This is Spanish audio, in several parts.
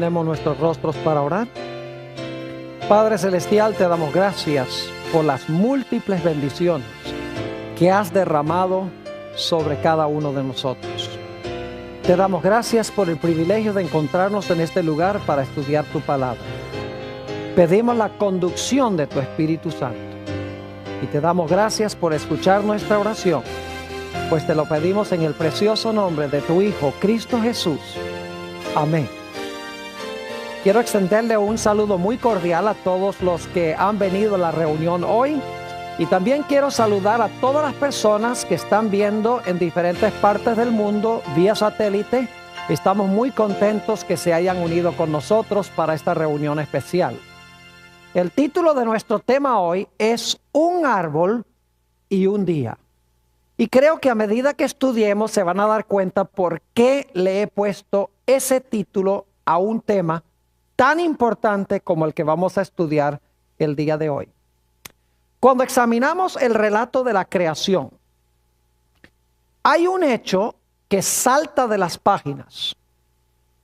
Inclinemos nuestros rostros para orar. Padre Celestial, te damos gracias por las múltiples bendiciones que has derramado sobre cada uno de nosotros. Te damos gracias por el privilegio de encontrarnos en este lugar para estudiar tu palabra. Pedimos la conducción de tu Espíritu Santo y te damos gracias por escuchar nuestra oración, pues te lo pedimos en el precioso nombre de tu Hijo, Cristo Jesús. Amén. Quiero extenderle un saludo muy cordial a todos los que han venido a la reunión hoy. Y también quiero saludar a todas las personas que están viendo en diferentes partes del mundo vía satélite. Estamos muy contentos que se hayan unido con nosotros para esta reunión especial. El título de nuestro tema hoy es Un árbol y un día. Y creo que a medida que estudiemos se van a dar cuenta por qué le he puesto ese título a un tema tan importante como el que vamos a estudiar el día de hoy. Cuando examinamos el relato de la creación, hay un hecho que salta de las páginas,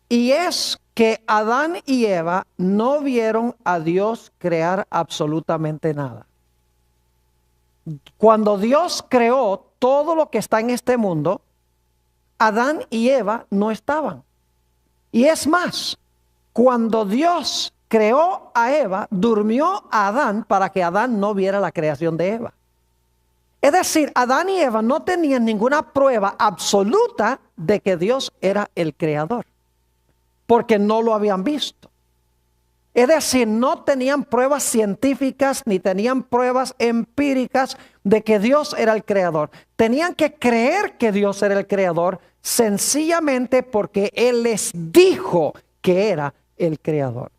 y es que Adán y Eva no vieron a Dios crear absolutamente nada. Cuando Dios creó todo lo que está en este mundo, Adán y Eva no estaban. Y es más, cuando Dios creó a Eva, durmió a Adán para que Adán no viera la creación de Eva. Es decir, Adán y Eva no tenían ninguna prueba absoluta de que Dios era el creador, porque no lo habían visto. Es decir, no tenían pruebas científicas ni tenían pruebas empíricas de que Dios era el creador. Tenían que creer que Dios era el creador sencillamente porque Él les dijo que era el creador.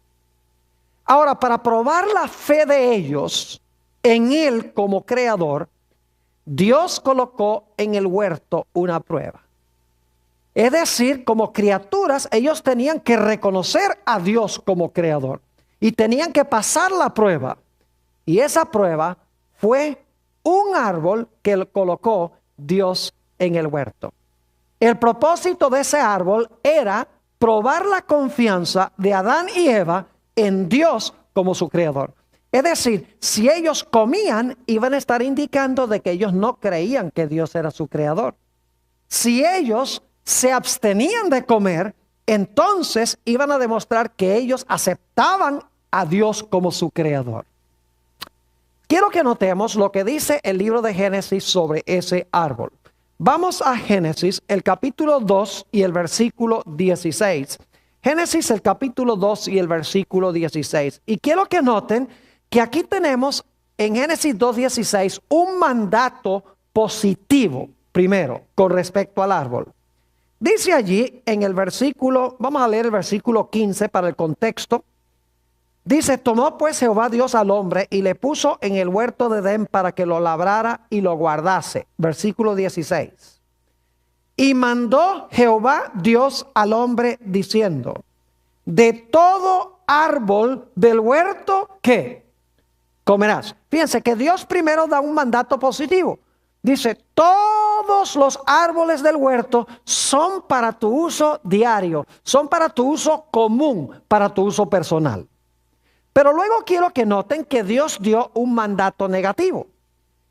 Ahora, para probar la fe de ellos en Él como creador, Dios colocó en el huerto una prueba. Es decir, como criaturas, ellos tenían que reconocer a Dios como creador y tenían que pasar la prueba. Y esa prueba fue un árbol que colocó Dios en el huerto. El propósito de ese árbol era probar la confianza de Adán y Eva en Dios como su creador. Es decir, si ellos comían, iban a estar indicando de que ellos no creían que Dios era su creador. Si ellos se abstenían de comer, entonces iban a demostrar que ellos aceptaban a Dios como su creador. Quiero que notemos lo que dice el libro de Génesis sobre ese árbol. Vamos a Génesis, el capítulo 2 y el versículo 16. Génesis, el capítulo 2 y el versículo 16. Y quiero que noten que aquí tenemos en Génesis 2:16 un mandato positivo, primero, con respecto al árbol. Dice allí en el versículo, vamos a leer el versículo 15 para el contexto. Dice: tomó pues Jehová Dios al hombre y le puso en el huerto de Edén para que lo labrara y lo guardase. Versículo 16. Y mandó Jehová Dios al hombre diciendo: de todo árbol del huerto, ¿qué? Comerás. Fíjense que Dios primero da un mandato positivo. Dice: todos los árboles del huerto son para tu uso diario, son para tu uso común, para tu uso personal. Pero luego quiero que noten que Dios dio un mandato negativo.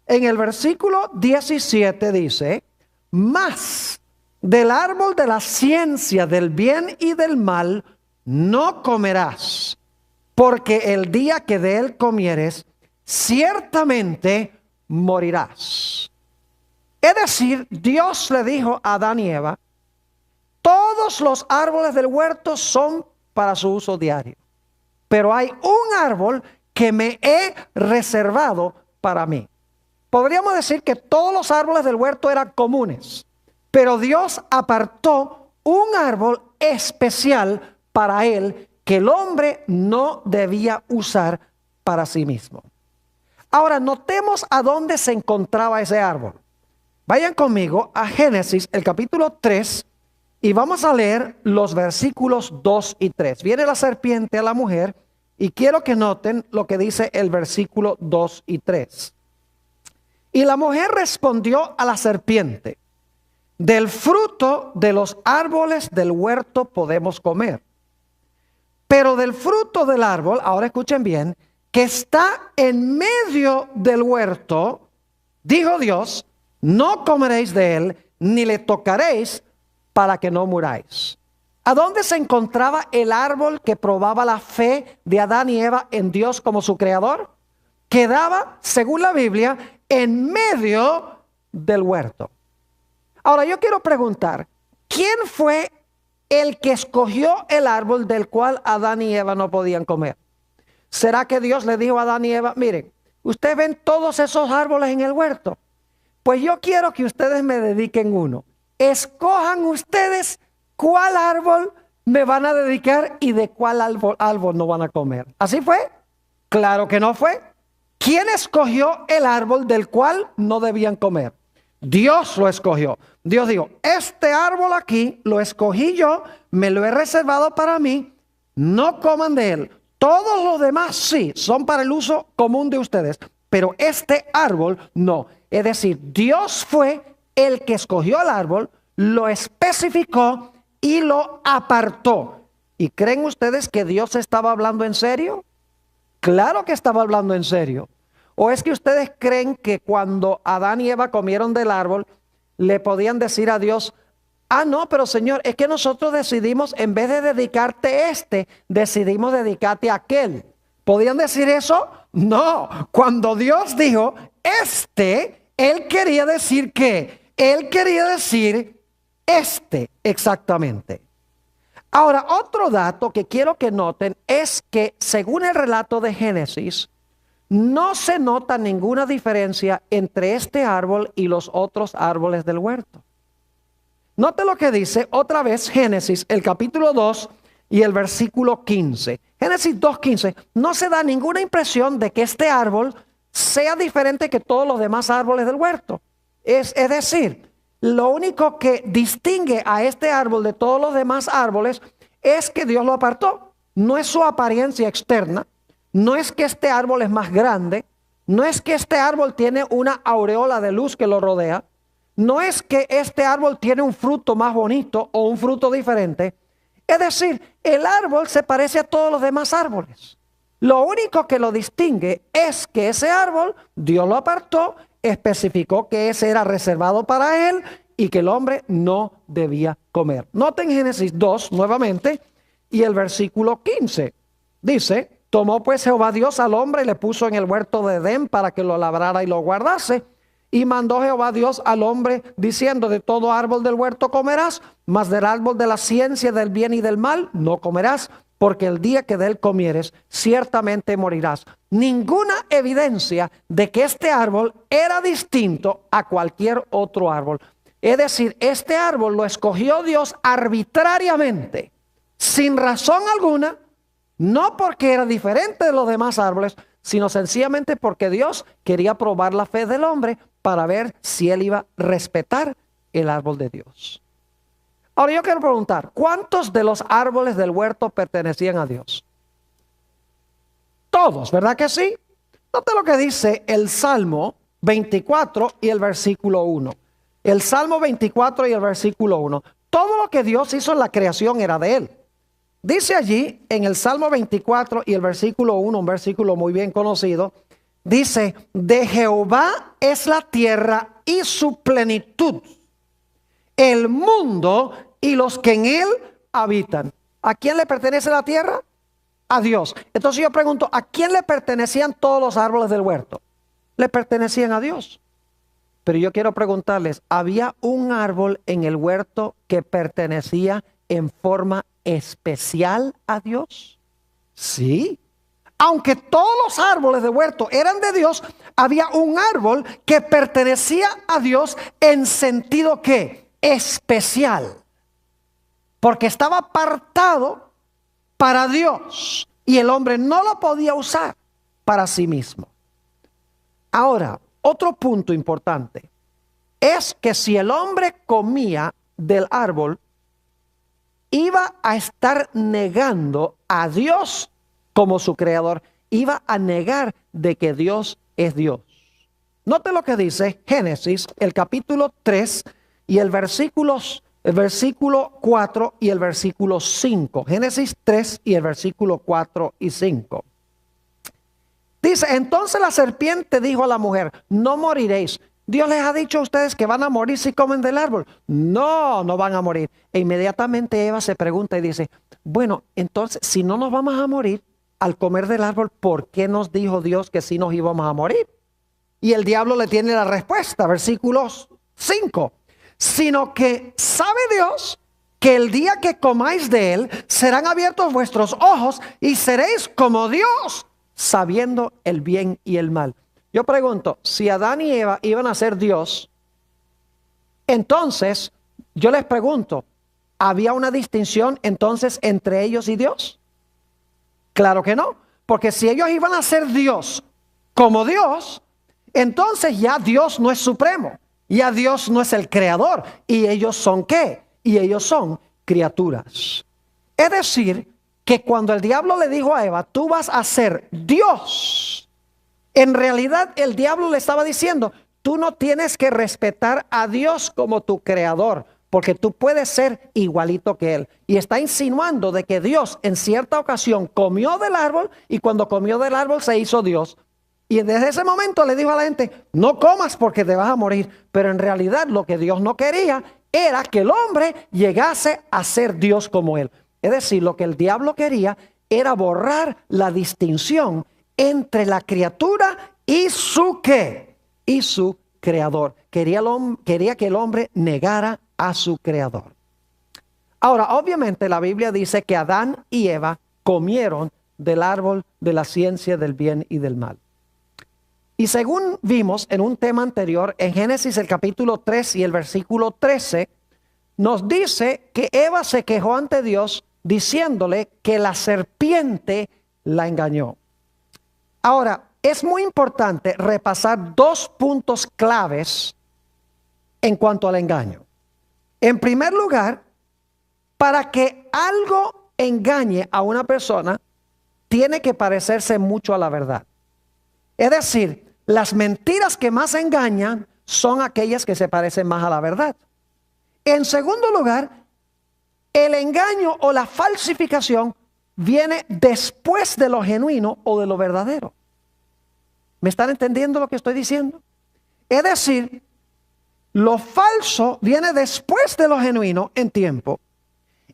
En el versículo 17 dice: mas del árbol de la ciencia del bien y del mal no comerás, porque el día que de él comieres, ciertamente morirás. Es decir, Dios le dijo a Adán y Eva: todos los árboles del huerto son para su uso diario, pero hay un árbol que me he reservado para mí. Podríamos decir que todos los árboles del huerto eran comunes, pero Dios apartó un árbol especial para él que el hombre no debía usar para sí mismo. Ahora notemos a dónde se encontraba ese árbol. Vayan conmigo a Génesis, el capítulo 3, y vamos a leer los versículos 2 y 3. Viene la serpiente a la mujer, y quiero que noten lo que dice el versículo 2 y 3. Y la mujer respondió a la serpiente: del fruto de los árboles del huerto podemos comer, Pero del fruto del árbol, ahora escuchen bien, que está en medio del huerto, dijo Dios, no comeréis de él, ni le tocaréis para que no muráis. ¿A dónde se encontraba el árbol que probaba la fe de Adán y Eva en Dios como su creador? Quedaba, según la Biblia, en medio del huerto. Ahora yo quiero preguntar, ¿quién fue el que escogió el árbol del cual Adán y Eva no podían comer? ¿Será que Dios le dijo a Adán y Eva, miren, ustedes ven todos esos árboles en el huerto? Pues yo quiero que ustedes me dediquen uno. Escojan ustedes cuál árbol me van a dedicar y de cuál árbol no van a comer. ¿Así fue? Claro que no fue. ¿Quién escogió el árbol del cual no debían comer? Dios lo escogió. Dios dijo, este árbol aquí lo escogí yo, me lo he reservado para mí, no coman de él. Todos los demás sí, son para el uso común de ustedes, pero este árbol no. Es decir, Dios fue el que escogió el árbol, lo especificó y lo apartó. ¿Y creen ustedes que Dios estaba hablando en serio? Claro que estaba hablando en serio. ¿O es que ustedes creen que cuando Adán y Eva comieron del árbol, le podían decir a Dios, ah, no, pero Señor, es que nosotros decidimos, en vez de dedicarte decidimos dedicarte a aquel? ¿Podían decir eso? No. Cuando Dios dijo, Él quería decir ¿qué? Él quería decir exactamente. Ahora, otro dato que quiero que noten es que según el relato de Génesis, no se nota ninguna diferencia entre este árbol y los otros árboles del huerto. Note lo que dice otra vez Génesis, el capítulo 2 y el versículo 15. Génesis 2:15, no se da ninguna impresión de que este árbol sea diferente que todos los demás árboles del huerto. Es decir, lo único que distingue a este árbol de todos los demás árboles es que Dios lo apartó. No es su apariencia externa, no es que este árbol es más grande, no es que este árbol tiene una aureola de luz que lo rodea, no es que este árbol tiene un fruto más bonito o un fruto diferente. Es decir, el árbol se parece a todos los demás árboles. Lo único que lo distingue es que ese árbol, Dios lo apartó, especificó que ese era reservado para él y que el hombre no debía comer. Noten Génesis 2 nuevamente y el versículo 15. Dice, tomó pues Jehová Dios al hombre y le puso en el huerto de Edén para que lo labrara y lo guardase. Y mandó Jehová Dios al hombre diciendo, de todo árbol del huerto comerás, mas del árbol de la ciencia del bien y del mal no comerás, porque el día que de él comieres, ciertamente morirás. Ninguna evidencia de que este árbol era distinto a cualquier otro árbol. Es decir, este árbol lo escogió Dios arbitrariamente, sin razón alguna, no porque era diferente de los demás árboles, sino sencillamente porque Dios quería probar la fe del hombre para ver si él iba a respetar el árbol de Dios. Ahora yo quiero preguntar, ¿cuántos de los árboles del huerto pertenecían a Dios? Todos, ¿verdad que sí? Note lo que dice el Salmo 24 y el versículo 1. El Salmo 24 y el versículo 1. Todo lo que Dios hizo en la creación era de él. Dice allí en el Salmo 24 y el versículo 1, un versículo muy bien conocido, dice, de Jehová es la tierra y su plenitud, el mundo y los que en él habitan. ¿A quién le pertenece la tierra? A Dios. Entonces yo pregunto, ¿a quién le pertenecían todos los árboles del huerto? Le pertenecían a Dios. Pero yo quiero preguntarles, ¿había un árbol en el huerto que pertenecía en forma especial a Dios? Sí. Aunque todos los árboles del huerto eran de Dios, había un árbol que pertenecía a Dios en sentido que especial, porque estaba apartado para Dios y el hombre no lo podía usar para sí mismo. Ahora, otro punto importante es que si el hombre comía del árbol, iba a estar negando a Dios como su creador. Iba a negar de que Dios es Dios. Note lo que dice Génesis, el capítulo 3 y el versículos el versículo 4 y el versículo 5. Génesis 3 y el versículo 4 y 5. Dice, entonces la serpiente dijo a la mujer, no moriréis. Dios les ha dicho a ustedes que van a morir si comen del árbol. No, no van a morir. E inmediatamente Eva se pregunta y dice, bueno, entonces si no nos vamos a morir al comer del árbol, ¿por qué nos dijo Dios que sí nos íbamos a morir? Y el diablo le tiene la respuesta, versículos 5. Sino que sabe Dios que el día que comáis de él, serán abiertos vuestros ojos y seréis como Dios, sabiendo el bien y el mal. Yo pregunto, si Adán y Eva iban a ser Dios, entonces yo les pregunto, ¿había una distinción entonces entre ellos y Dios? Claro que no, porque si ellos iban a ser Dios como Dios, entonces ya Dios no es supremo, ya Dios no es el creador. ¿Y ellos son qué? Y ellos son criaturas. Es decir, que cuando el diablo le dijo a Eva, tú vas a ser Dios, en realidad el diablo le estaba diciendo, tú no tienes que respetar a Dios como tu creador, porque tú puedes ser igualito que él. Y está insinuando de que Dios en cierta ocasión comió del árbol y cuando comió del árbol se hizo Dios. Y desde ese momento le dijo a la gente, no comas porque te vas a morir. Pero en realidad lo que Dios no quería era que el hombre llegase a ser Dios como él. Es decir, lo que el diablo quería era borrar la distinción entre la criatura y su ¿qué? Y su creador. Quería que el hombre negara a su creador. Ahora, obviamente la Biblia dice que Adán y Eva comieron del árbol de la ciencia del bien y del mal. Y según vimos en un tema anterior, en Génesis el capítulo 3 y el versículo 13, nos dice que Eva se quejó ante Dios diciéndole que la serpiente la engañó. Ahora, es muy importante repasar dos puntos claves en cuanto al engaño. En primer lugar, para que algo engañe a una persona, tiene que parecerse mucho a la verdad. Es decir, las mentiras que más engañan son aquellas que se parecen más a la verdad. En segundo lugar, el engaño o la falsificación viene después de lo genuino o de lo verdadero. ¿Me están entendiendo lo que estoy diciendo? Es decir, lo falso viene después de lo genuino en tiempo.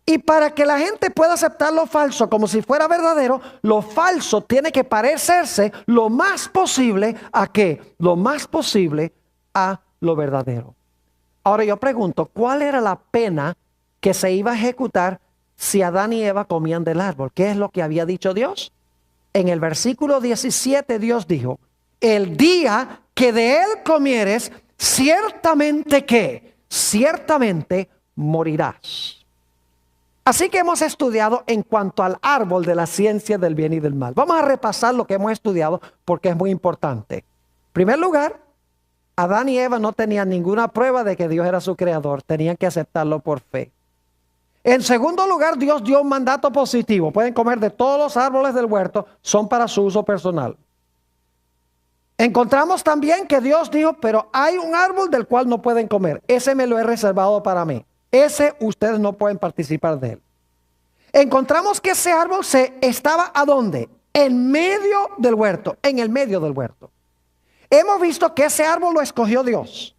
Y para que la gente pueda aceptar lo falso como si fuera verdadero, lo falso tiene que parecerse lo más posible ¿a qué? Lo más posible a lo verdadero. Ahora yo pregunto, ¿cuál era la pena que se iba a ejecutar si Adán y Eva comían del árbol? ¿Qué es lo que había dicho Dios? En el versículo 17 Dios dijo, el día que de él comieres, ciertamente que, ciertamente morirás. Así que hemos estudiado en cuanto al árbol de la ciencia del bien y del mal. Vamos a repasar lo que hemos estudiado porque es muy importante. En primer lugar, Adán y Eva no tenían ninguna prueba de que Dios era su creador. Tenían que aceptarlo por fe. En segundo lugar, Dios dio un mandato positivo. Pueden comer de todos los árboles del huerto, son para su uso personal. Encontramos también que Dios dijo, pero hay un árbol del cual no pueden comer. Ese me lo he reservado para mí. Ese ustedes no pueden participar de él. Encontramos que ese árbol estaba ¿a dónde? En medio del huerto, en el medio del huerto. Hemos visto que ese árbol lo escogió Dios.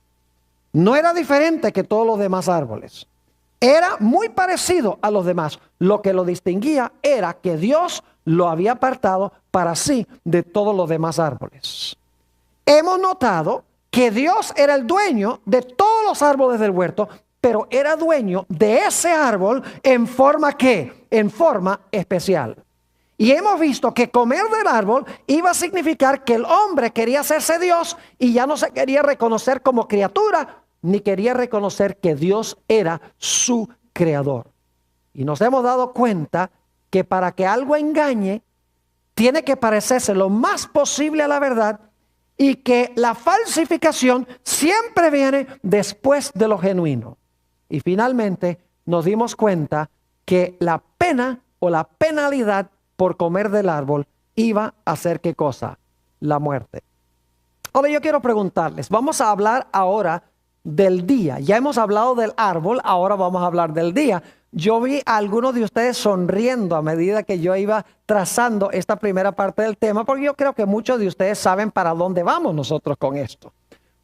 No era diferente que todos los demás árboles. Era muy parecido a los demás. Lo que lo distinguía era que Dios lo había apartado para sí de todos los demás árboles. Hemos notado que Dios era el dueño de todos los árboles del huerto, pero era dueño de ese árbol en forma ¿qué? En forma especial. Y hemos visto que comer del árbol iba a significar que el hombre quería hacerse Dios y ya no se quería reconocer como criatura, ni quería reconocer que Dios era su creador. Y nos hemos dado cuenta que para que algo engañe, tiene que parecerse lo más posible a la verdad y que la falsificación siempre viene después de lo genuino. Y finalmente nos dimos cuenta que la pena o la penalidad por comer del árbol iba a ser ¿qué cosa? La muerte. Ahora yo quiero preguntarles, vamos a hablar ahora del día. Ya hemos hablado del árbol, ahora vamos a hablar del día. Yo vi a algunos de ustedes sonriendo a medida que yo iba trazando esta primera parte del tema, porque yo creo que muchos de ustedes saben para dónde vamos nosotros con esto.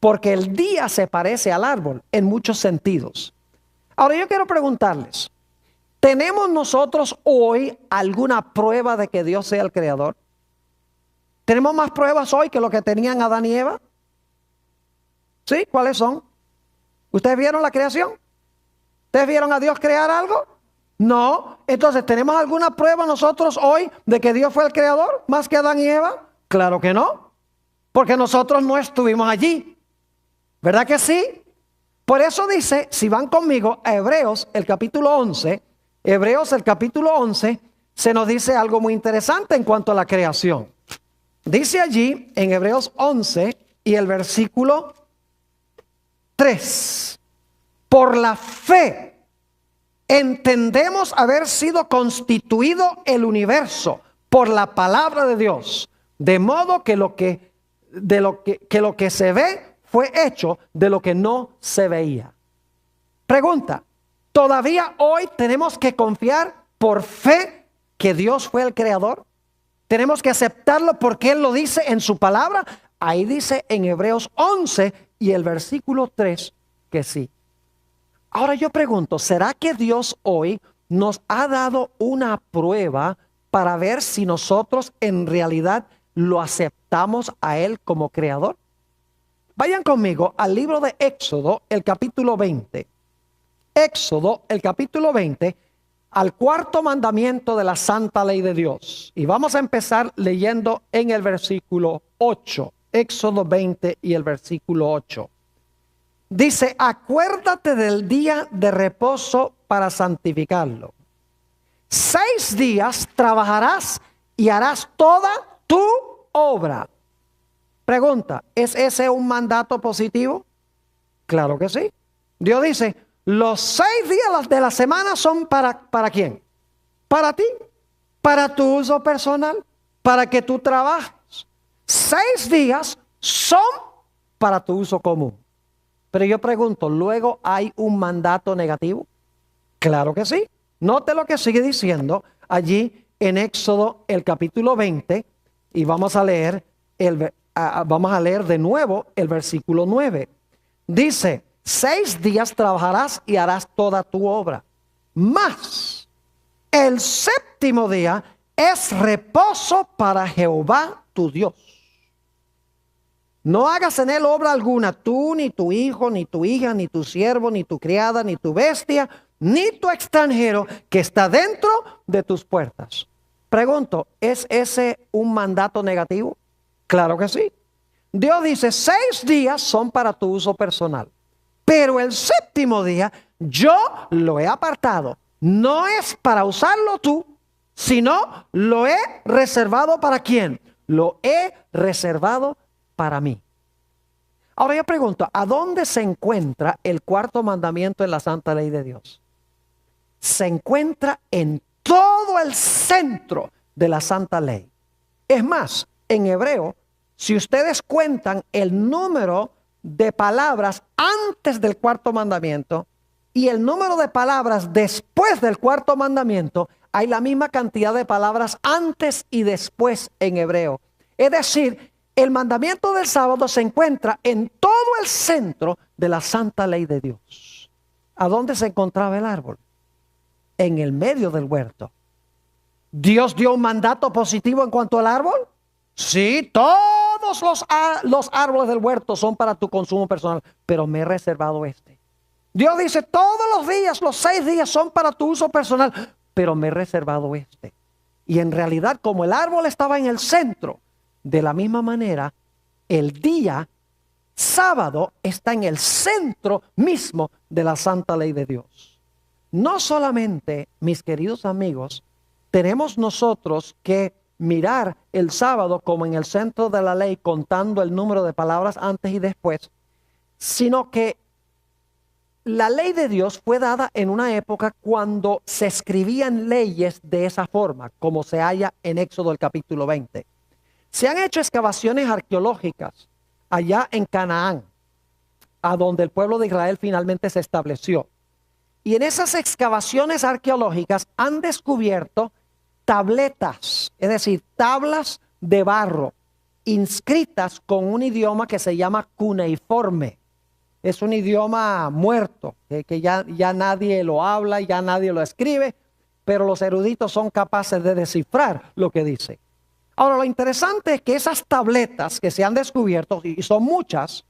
Porque el día se parece al árbol en muchos sentidos. Ahora yo quiero preguntarles, ¿tenemos nosotros hoy alguna prueba de que Dios sea el creador? ¿Tenemos más pruebas hoy que lo que tenían Adán y Eva? ¿Sí? ¿Cuáles son? ¿Ustedes vieron la creación? ¿Ustedes vieron a Dios crear algo? No. Entonces, ¿tenemos alguna prueba nosotros hoy de que Dios fue el creador más que Adán y Eva? Claro que no. Porque nosotros no estuvimos allí. ¿Verdad que sí? Por eso dice, si van conmigo a Hebreos, el capítulo 11, Hebreos, el capítulo 11, se nos dice algo muy interesante en cuanto a la creación. Dice allí, en Hebreos 11 y el versículo 3, por la fe entendemos haber sido constituido el universo por la palabra de Dios, de modo que lo que se ve fue hecho de lo que no se veía. Pregunta, ¿todavía hoy tenemos que confiar por fe que Dios fue el creador? ¿Tenemos que aceptarlo porque Él lo dice en su palabra? Ahí dice en Hebreos 11 y el versículo 3 que sí. Ahora yo pregunto, ¿será que Dios hoy nos ha dado una prueba para ver si nosotros en realidad lo aceptamos a Él como creador? Vayan conmigo al libro de Éxodo, el capítulo 20. Éxodo, el capítulo 20, al cuarto mandamiento de la santa ley de Dios. Y vamos a empezar leyendo en el versículo 8. Éxodo 20 y el versículo 8. Dice, acuérdate del día de reposo para santificarlo. 6 días trabajarás y harás toda tu obra. Pregunta, ¿es ese un mandato positivo? Claro que sí. Dios dice, los 6 días de la semana son ¿para quién? Para ti, para tu uso personal, para que tú trabajes. 6 días son para tu uso común. Pero yo pregunto, ¿luego hay un mandato negativo? Claro que sí. Note lo que sigue diciendo allí en Éxodo el capítulo 20 y vamos a leer de nuevo el versículo 9. Dice, 6 días trabajarás y harás toda tu obra. Mas el séptimo día es reposo para Jehová tu Dios. No hagas en él obra alguna, tú, ni tu hijo, ni tu hija, ni tu siervo, ni tu criada, ni tu bestia, ni tu extranjero que está dentro de tus puertas. Pregunto, ¿es ese un mandato negativo? Claro que sí. Dios dice, 6 días son para tu uso personal, pero el séptimo día yo lo he apartado. No es para usarlo tú, sino lo he reservado ¿para quién? Lo he reservado para mí. Ahora yo pregunto, ¿a dónde se encuentra el cuarto mandamiento en la santa ley de Dios? Se encuentra en todo el centro de la santa ley. Es más, en hebreo, si ustedes cuentan el número de palabras antes del cuarto mandamiento y el número de palabras después del cuarto mandamiento, hay la misma cantidad de palabras antes y después en hebreo. Es decir, el mandamiento del sábado se encuentra en todo el centro de la santa ley de Dios. ¿A dónde se encontraba el árbol? En el medio del huerto. ¿Dios dio un mandato positivo en cuanto al árbol? Sí, todos los árboles del huerto son para tu consumo personal, pero me he reservado este. Dios dice, todos los días, los 6 días son para tu uso personal, pero me he reservado este. Y en realidad, como el árbol estaba en el centro, de la misma manera, el día sábado está en el centro mismo de la santa ley de Dios. No solamente, mis queridos amigos, tenemos nosotros que mirar el sábado como en el centro de la ley, contando el número de palabras antes y después, sino que la ley de Dios fue dada en una época cuando se escribían leyes de esa forma, como se halla en Éxodo el capítulo 20. Se han hecho excavaciones arqueológicas allá en Canaán, a donde el pueblo de Israel finalmente se estableció. Y en esas excavaciones arqueológicas han descubierto tabletas, es decir, tablas de barro, inscritas con un idioma que se llama cuneiforme. Es un idioma muerto, que ya nadie lo habla, ya nadie lo escribe, pero los eruditos son capaces de descifrar lo que dice. Ahora, lo interesante es que esas tabletas que se han descubierto, y son muchas,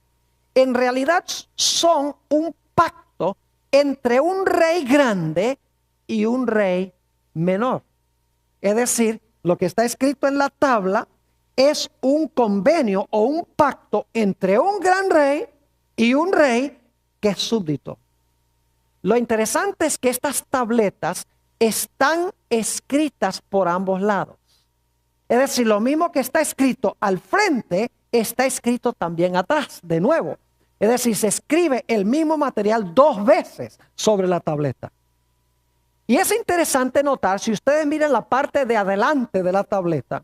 en realidad son un pacto entre un rey grande y un rey menor. Es decir, lo que está escrito en la tabla es un convenio o un pacto entre un gran rey y un rey que es súbdito. Lo interesante es que estas tabletas están escritas por ambos lados. Es decir, lo mismo que está escrito al frente, está escrito también atrás, de nuevo. Es decir, se escribe el mismo material 2 veces sobre la tableta. Y es interesante notar, si ustedes miran la parte de adelante de la tableta,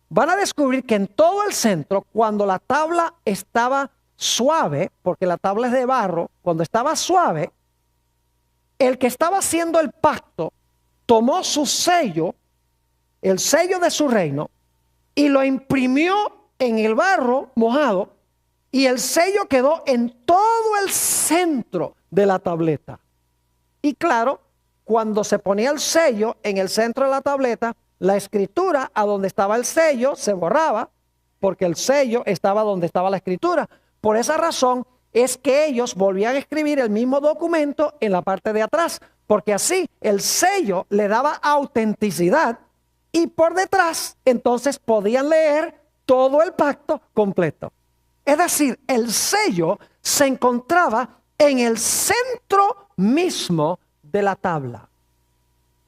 van a descubrir que en todo el centro, cuando la tabla estaba suave, porque la tabla es de barro, cuando estaba suave, el que estaba haciendo el pacto tomó su sello, el sello de su reino, y lo imprimió en el barro mojado, y el sello quedó en todo el centro de la tableta. Y claro, cuando se ponía el sello en el centro de la tableta, la escritura a donde estaba el sello se borraba, porque el sello estaba donde estaba la escritura. Por esa razón es que ellos volvían a escribir el mismo documento en la parte de atrás, porque así el sello le daba autenticidad y por detrás entonces podían leer todo el pacto completo. Es decir, el sello se encontraba en el centro mismo de la tabla.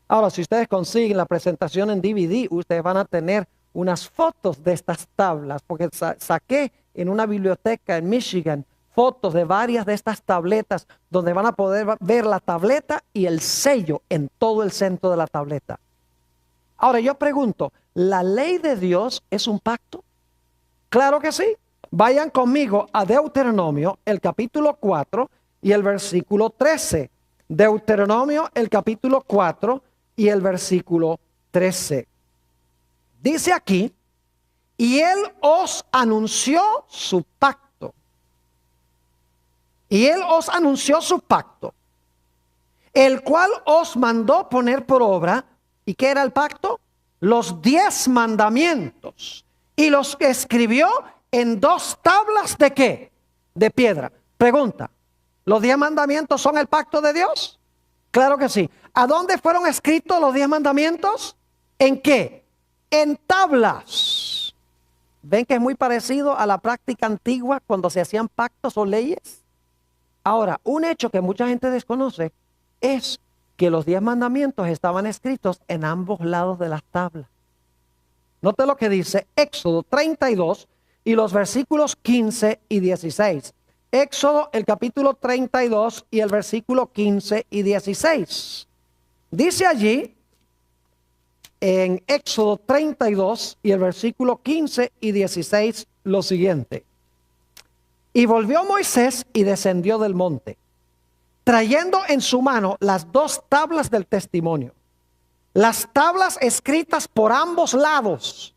Ahora, si ustedes consiguen la presentación en DVD, ustedes van a tener unas fotos de estas tablas, porque saqué en una biblioteca en Michigan fotos de varias de estas tabletas, donde van a poder ver la tableta y el sello en todo el centro de la tableta. Ahora yo pregunto, ¿la ley de Dios es un pacto? Claro que sí. Vayan conmigo a Deuteronomio, el capítulo 4 y el versículo 13. Deuteronomio, el capítulo 4 y el versículo 13. Dice aquí, y él os anunció su pacto. Y él os anunció su pacto, el cual os mandó poner por obra. ¿Y qué era el pacto? Los 10 mandamientos. Y los escribió en 2 tablas de ¿qué? De piedra. Pregunta, ¿los 10 mandamientos son el pacto de Dios? Claro que sí. ¿A dónde fueron escritos los 10 mandamientos? ¿En qué? En tablas. ¿Ven que es muy parecido a la práctica antigua cuando se hacían pactos o leyes? Ahora, un hecho que mucha gente desconoce es que los 10 mandamientos estaban escritos en ambos lados de las tablas. Note lo que dice Éxodo 32 y los versículos 15 y 16. Éxodo, el capítulo 32 y el versículo 15 y 16. Dice allí, en Éxodo 32 y el versículo 15 y 16, lo siguiente. Y volvió Moisés y descendió del monte, trayendo en su mano las 2 tablas del testimonio. Las tablas escritas por ambos lados,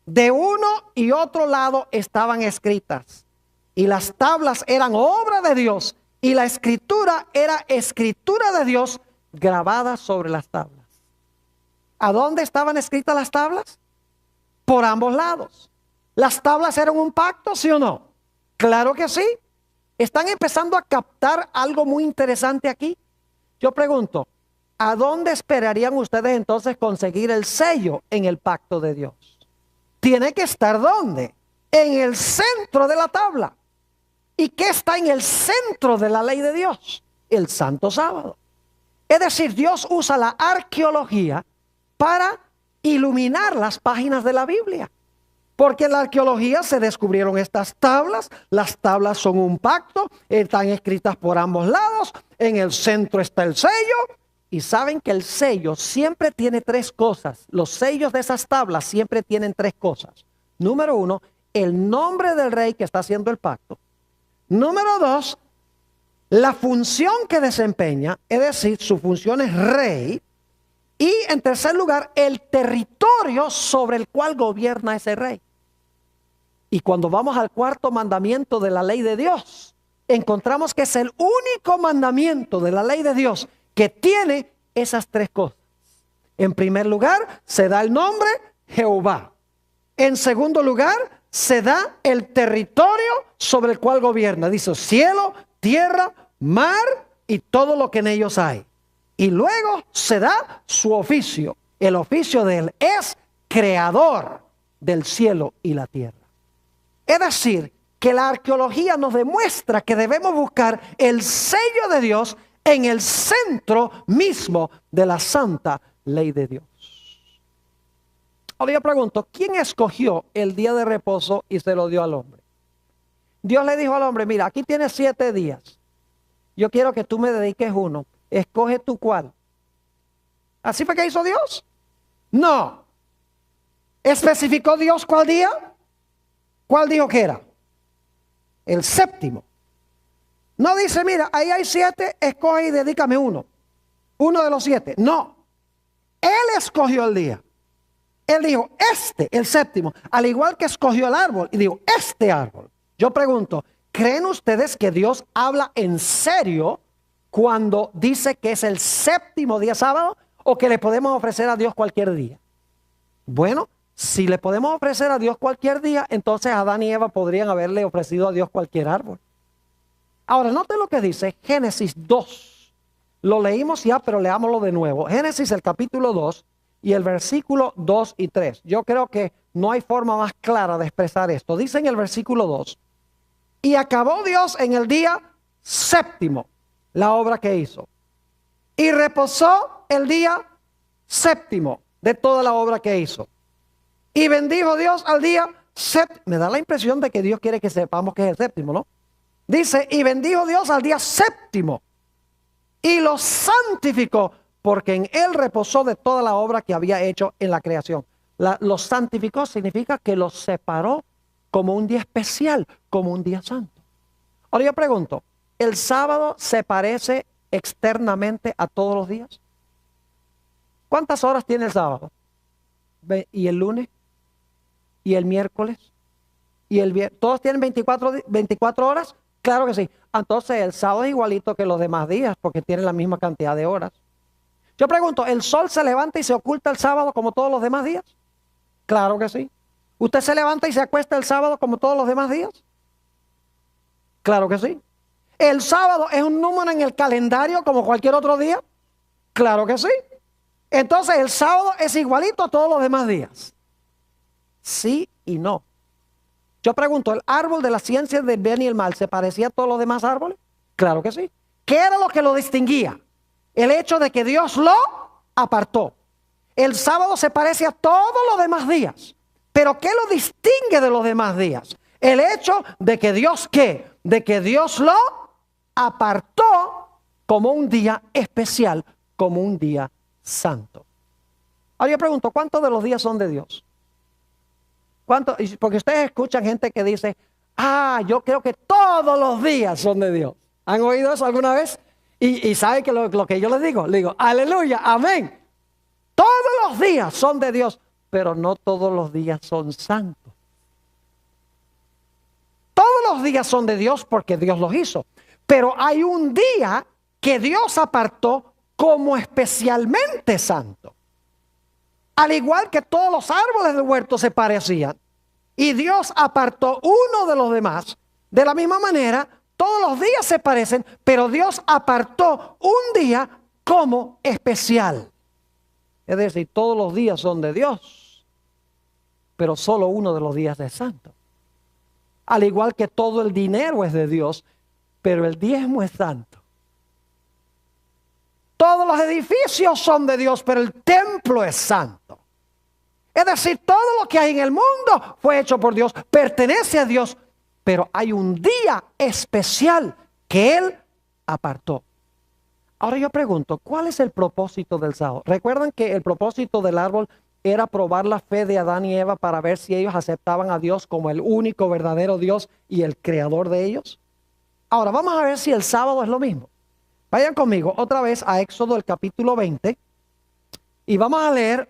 de uno y otro lado estaban escritas. Y las tablas eran obra de Dios y la escritura era escritura de Dios grabada sobre las tablas. ¿A dónde estaban escritas las tablas? Por ambos lados. ¿Las tablas eran un pacto, sí o no? Claro que sí. Están empezando a captar algo muy interesante aquí. Yo pregunto, ¿a dónde esperarían ustedes entonces conseguir el sello en el pacto de Dios? Tiene que estar ¿dónde? En el centro de la tabla. ¿Y qué está en el centro de la ley de Dios? El Santo Sábado. Es decir, Dios usa la arqueología para iluminar las páginas de la Biblia. Porque en la arqueología se descubrieron estas tablas. Las tablas son un pacto, están escritas por ambos lados. En el centro está el sello. Y saben que el sello siempre tiene 3 cosas. Los sellos de esas tablas siempre tienen 3 cosas. Número 1, el nombre del rey que está haciendo el pacto. Número 2, la función que desempeña, es decir, su función es rey. Y en tercer lugar, el territorio sobre el cual gobierna ese rey. Y cuando vamos al cuarto mandamiento de la ley de Dios, encontramos que es el único mandamiento de la ley de Dios que tiene esas tres cosas. En primer lugar, se da el nombre Jehová. En segundo lugar, se da el territorio sobre el cual gobierna. Dice cielo, tierra, mar y todo lo que en ellos hay. Y luego se da su oficio. El oficio de él es creador del cielo y la tierra. Es decir, que la arqueología nos demuestra que debemos buscar el sello de Dios en el centro mismo de la santa ley de Dios. Ahora yo pregunto, ¿quién escogió el día de reposo y se lo dio al hombre? Dios le dijo al hombre, mira, aquí tienes 7 días. Yo quiero que tú me dediques uno. Escoge tú cuál. ¿Así fue que hizo Dios? No. ¿Especificó Dios cuál día? ¿Cuál dijo que era? El séptimo. No dice, mira, ahí hay 7, escoge y dedícame uno. Uno de los 7. No. Él escogió el día. Él dijo, el séptimo. Al igual que escogió el árbol. Y dijo, este árbol. Yo pregunto, ¿creen ustedes que Dios habla en serio cuando dice que es el séptimo día sábado, o que le podemos ofrecer a Dios cualquier día? Bueno, si le podemos ofrecer a Dios cualquier día, entonces Adán y Eva podrían haberle ofrecido a Dios cualquier árbol. Ahora, noten lo que dice Génesis 2. Lo leímos ya, pero leámoslo de nuevo. Génesis, el capítulo 2 y el versículo 2 y 3. Yo creo que no hay forma más clara de expresar esto. Dice en el versículo 2, y acabó Dios en el día séptimo la obra que hizo, y reposó el día séptimo de toda la obra que hizo, y bendijo Dios al día séptimo. Me da la impresión de que Dios quiere que sepamos que es el séptimo, ¿no? Dice, y bendijo Dios al día séptimo, y lo santificó, porque en él reposó de toda la obra que había hecho en la creación. Lo santificó significa que lo separó como un día especial, como un día santo. Ahora yo pregunto, ¿el sábado se parece externamente a todos los días? ¿Cuántas horas tiene el sábado? ¿Y el lunes? ¿Y el miércoles? ¿Y el viernes? ¿Todos tienen 24 horas? Claro que sí. Entonces el sábado es igualito que los demás días porque tienen la misma cantidad de horas. Yo pregunto, ¿el sol se levanta y se oculta el sábado como todos los demás días? Claro que sí. ¿Usted se levanta y se acuesta el sábado como todos los demás días? Claro que sí. ¿El sábado es un número en el calendario como cualquier otro día? Claro que sí. Entonces el sábado es igualito a todos los demás días. Sí y no. Yo pregunto, ¿el árbol de la ciencia del bien y el mal se parecía a todos los demás árboles? Claro que sí. ¿Qué era lo que lo distinguía? El hecho de que Dios lo apartó. El sábado se parece a todos los demás días. ¿Pero qué lo distingue de los demás días? El hecho de que Dios, ¿qué? De que Dios lo apartó como un día especial, como un día santo. Ahora yo pregunto, ¿cuántos de los días son de Dios? ¿Cuántos? Porque ustedes escuchan gente que dice, yo creo que todos los días son de Dios. ¿Han oído eso alguna vez? Y ¿saben que lo que yo les digo? Le digo, aleluya, amén. Todos los días son de Dios, pero no todos los días son santos. Todos los días son de Dios porque Dios los hizo. Pero hay un día que Dios apartó como especialmente santo. Al igual que todos los árboles del huerto se parecían. Y Dios apartó uno de los demás. De la misma manera, todos los días se parecen, pero Dios apartó un día como especial. Es decir, todos los días son de Dios, pero solo uno de los días es santo. Al igual que todo el dinero es de Dios, pero el diezmo es santo. Todos los edificios son de Dios, pero el templo es santo. Es decir, todo lo que hay en el mundo fue hecho por Dios, pertenece a Dios, pero hay un día especial que Él apartó. Ahora yo pregunto, ¿cuál es el propósito del sábado? ¿Recuerdan que el propósito del árbol era probar la fe de Adán y Eva para ver si ellos aceptaban a Dios como el único verdadero Dios y el creador de ellos? Ahora vamos a ver si el sábado es lo mismo. Vayan conmigo otra vez a Éxodo, el capítulo 20, y vamos a leer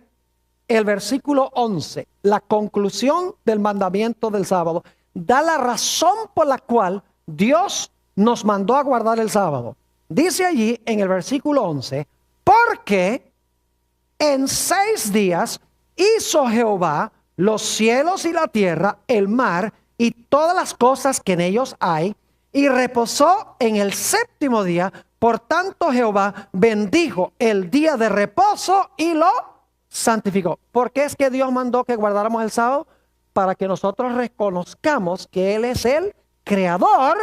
el versículo 11, la conclusión del mandamiento del sábado. Da la razón por la cual Dios nos mandó a guardar el sábado. Dice allí en el versículo 11, porque en 6 días hizo Jehová los cielos y la tierra, el mar y todas las cosas que en ellos hay, y reposó en el 7º día. Por tanto Jehová bendijo el día de reposo y lo santificó. ¿Por qué es que Dios mandó que guardáramos el sábado? Para que nosotros reconozcamos que Él es el creador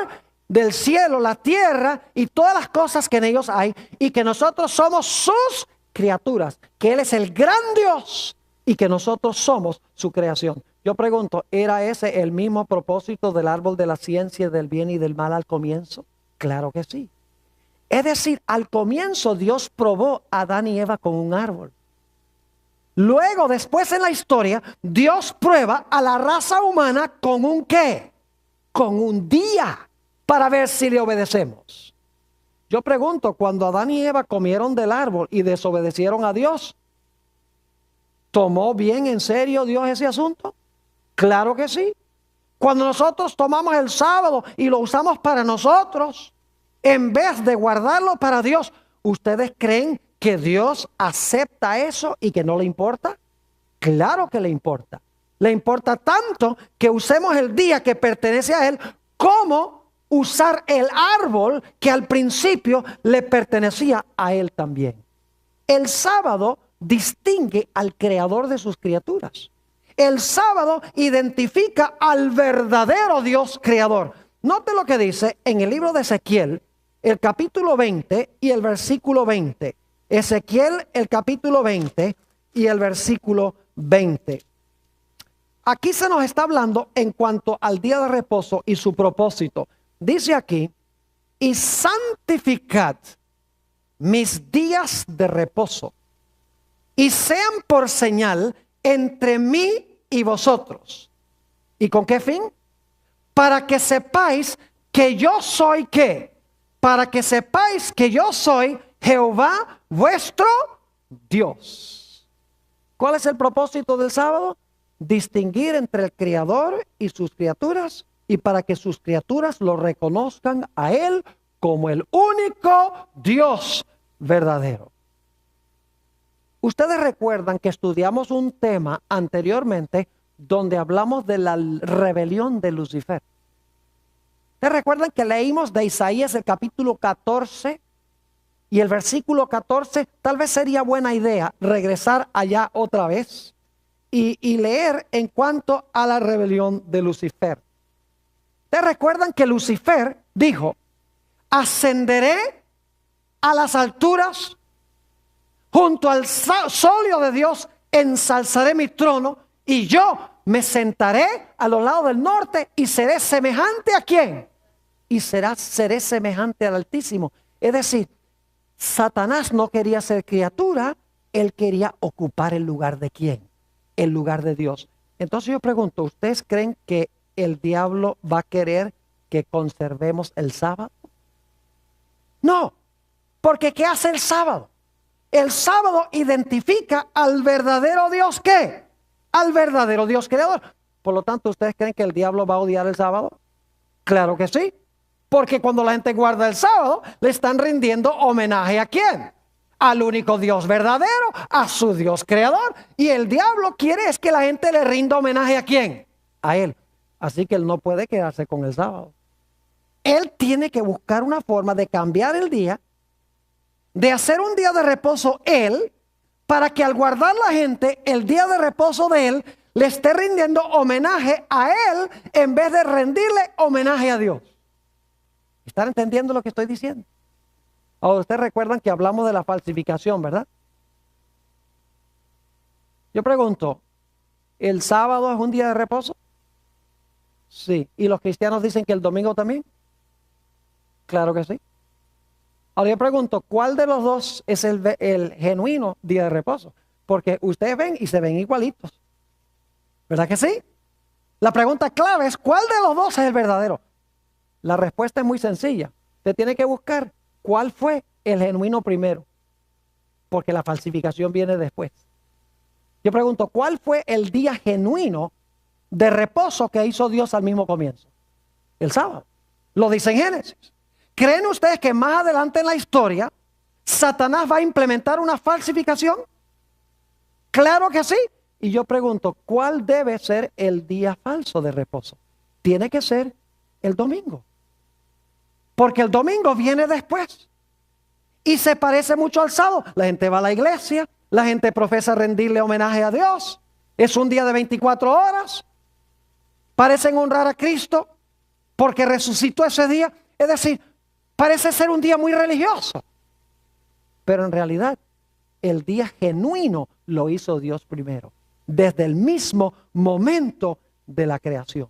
del cielo, la tierra y todas las cosas que en ellos hay, y que nosotros somos sus criaturas, que Él es el gran Dios y que nosotros somos su creación. Yo pregunto, ¿era ese el mismo propósito del árbol de la ciencia del bien y del mal al comienzo? Claro que sí. Es decir, al comienzo Dios probó a Adán y Eva con un árbol. Luego, después en la historia, Dios prueba a la raza humana con un ¿qué? Con un día, para ver si le obedecemos. Yo pregunto, cuando Adán y Eva comieron del árbol y desobedecieron a Dios, ¿tomó bien en serio Dios ese asunto? Claro que sí. Cuando nosotros tomamos el sábado y lo usamos para nosotros, en vez de guardarlo para Dios, ¿ustedes creen que Dios acepta eso y que no le importa? Claro que le importa. Le importa tanto que usemos el día que pertenece a Él como usar el árbol que al principio le pertenecía a Él también. El sábado distingue al creador de sus criaturas. El sábado identifica al verdadero Dios creador. Note lo que dice en el libro de Ezequiel, el capítulo 20 y el versículo 20. Ezequiel, el capítulo 20 y el versículo 20. Aquí se nos está hablando en cuanto al día de reposo y su propósito. Dice aquí, y santificad mis días de reposo, y sean por señal entre mí y vosotros. ¿Y con qué fin? Para que sepáis que yo soy ¿qué? Para que sepáis que yo soy Jehová vuestro Dios. ¿Cuál es el propósito del sábado? Distinguir entre el Creador y sus criaturas, y para que sus criaturas lo reconozcan a Él como el único Dios verdadero. Ustedes recuerdan que estudiamos un tema anteriormente donde hablamos de la rebelión de Lucifer. ¿Ustedes recuerdan que leímos de Isaías el capítulo 14 y el versículo 14? Tal vez sería buena idea regresar allá otra vez y leer en cuanto a la rebelión de Lucifer. ¿Ustedes recuerdan que Lucifer dijo, ascenderé a las alturas, junto al solio de Dios ensalzaré mi trono, y yo me sentaré a los lados del norte y seré semejante ¿a quién? Y seré semejante al Altísimo. Es decir, Satanás no quería ser criatura, él quería ocupar el lugar de ¿quién? El lugar de Dios. Entonces yo pregunto, ¿ustedes creen que el diablo va a querer que conservemos el sábado? No, porque ¿qué hace el sábado? El sábado identifica al verdadero Dios ¿qué? Al verdadero Dios creador. Por lo tanto, ¿ustedes creen que el diablo va a odiar el sábado? Claro que sí. Porque cuando la gente guarda el sábado, le están rindiendo homenaje ¿a quién? Al único Dios verdadero, a su Dios creador. Y el diablo quiere es que la gente le rinda homenaje ¿a quién? A Él. Así que Él no puede quedarse con el sábado. Él tiene que buscar una forma de cambiar el día, de hacer un día de reposo Él, para que al guardar la gente el día de reposo de Él, le esté rindiendo homenaje a Él en vez de rendirle homenaje a Dios. ¿Están entendiendo lo que estoy diciendo? Ahora, ustedes recuerdan que hablamos de la falsificación, ¿verdad? Yo pregunto, ¿el sábado es un día de reposo? Sí. ¿Y los cristianos dicen que el domingo también? Claro que sí. Ahora yo pregunto, ¿cuál de los dos es el genuino día de reposo? Porque ustedes ven y se ven igualitos. ¿Verdad que sí? La pregunta clave es, ¿cuál de los dos es el verdadero? La respuesta es muy sencilla. Usted tiene que buscar cuál fue el genuino primero, porque la falsificación viene después. Yo pregunto, ¿cuál fue el día genuino de reposo que hizo Dios al mismo comienzo? El sábado. Lo dice en Génesis. ¿Creen ustedes que más adelante en la historia Satanás va a implementar una falsificación? Claro que sí. Y yo pregunto, ¿cuál debe ser el día falso de reposo? Tiene que ser el domingo. Porque el domingo viene después. Y se parece mucho al sábado. La gente va a la iglesia, la gente profesa rendirle homenaje a Dios. Es un día de 24 horas. Parecen honrar a Cristo porque resucitó ese día. Es decir, parece ser un día muy religioso. Pero en realidad, el día genuino lo hizo Dios primero, desde el mismo momento de la creación.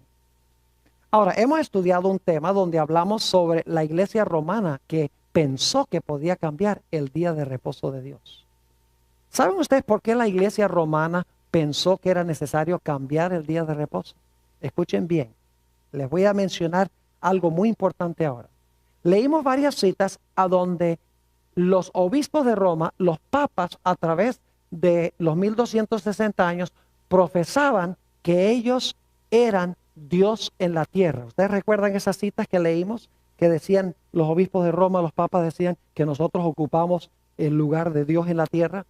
Ahora, hemos estudiado un tema donde hablamos sobre la iglesia romana que pensó que podía cambiar el día de reposo de Dios. ¿Saben ustedes por qué la iglesia romana pensó que era necesario cambiar el día de reposo? Escuchen bien, les voy a mencionar algo muy importante ahora. Leímos varias citas a donde los obispos de Roma, los papas, a través de los 1260 años, profesaban que ellos eran Dios en la tierra. ¿Ustedes recuerdan esas citas que leímos? Que decían los obispos de Roma, los papas decían que nosotros ocupamos el lugar de Dios en la tierra.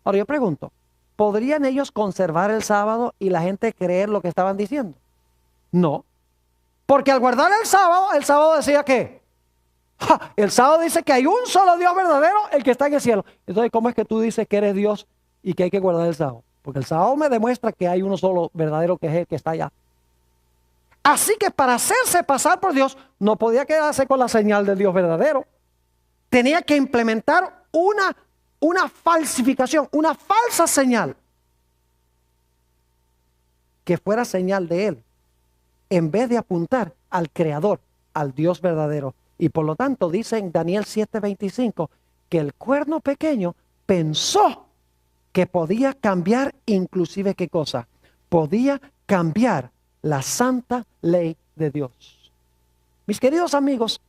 Ahora yo pregunto, ¿podrían ellos conservar el sábado y la gente creer lo que estaban diciendo? No. Porque al guardar el sábado decía que el sábado dice que hay un solo Dios verdadero, el que está en el cielo. Entonces, ¿cómo es que tú dices que eres Dios y que hay que guardar el sábado? Porque el sábado me demuestra que hay uno solo verdadero, que es el que está allá. Así que para hacerse pasar por Dios, no podía quedarse con la señal del Dios verdadero. Tenía que implementar una falsificación, una falsa señal, que fuera señal de Él, en vez de apuntar al Creador, al Dios verdadero. Y por lo tanto dice en Daniel 7:25 que el cuerno pequeño pensó que podía cambiar inclusive ¿qué cosa? Podía cambiar la santa ley de Dios. Mis queridos amigos,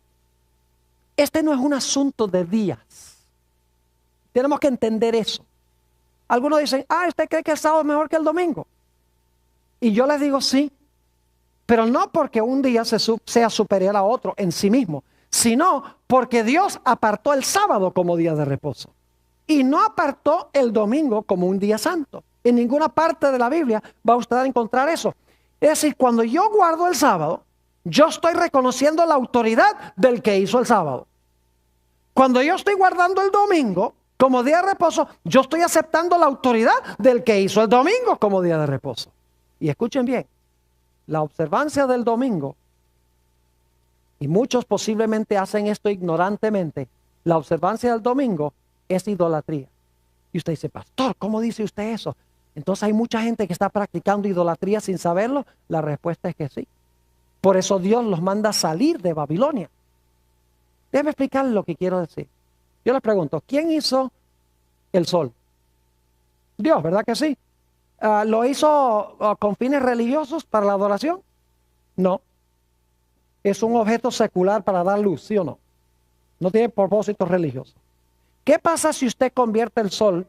este no es un asunto de días. Tenemos que entender eso. Algunos dicen, ¿usted cree que el sábado es mejor que el domingo? Y yo les digo sí, pero no porque un día sea superior a otro en sí mismo, sino porque Dios apartó el sábado como día de reposo y no apartó el domingo como un día santo. En ninguna parte de la Biblia va usted a encontrar eso. Es decir, cuando yo guardo el sábado, yo estoy reconociendo la autoridad del que hizo el sábado. Cuando yo estoy guardando el domingo como día de reposo, yo estoy aceptando la autoridad del que hizo el domingo como día de reposo. Y escuchen bien, la observancia del domingo, y muchos posiblemente hacen esto ignorantemente, la observancia del domingo es idolatría. Y usted dice, pastor, ¿cómo dice usted eso? Entonces hay mucha gente que está practicando idolatría sin saberlo. La respuesta es que sí. Por eso Dios los manda a salir de Babilonia. Déjeme explicarles lo que quiero decir. Yo les pregunto, ¿quién hizo el sol? Dios, ¿verdad que sí? ¿Lo hizo con fines religiosos para la adoración? No. Es un objeto secular para dar luz, ¿sí o no? No tiene propósito religioso. ¿Qué pasa si usted convierte el sol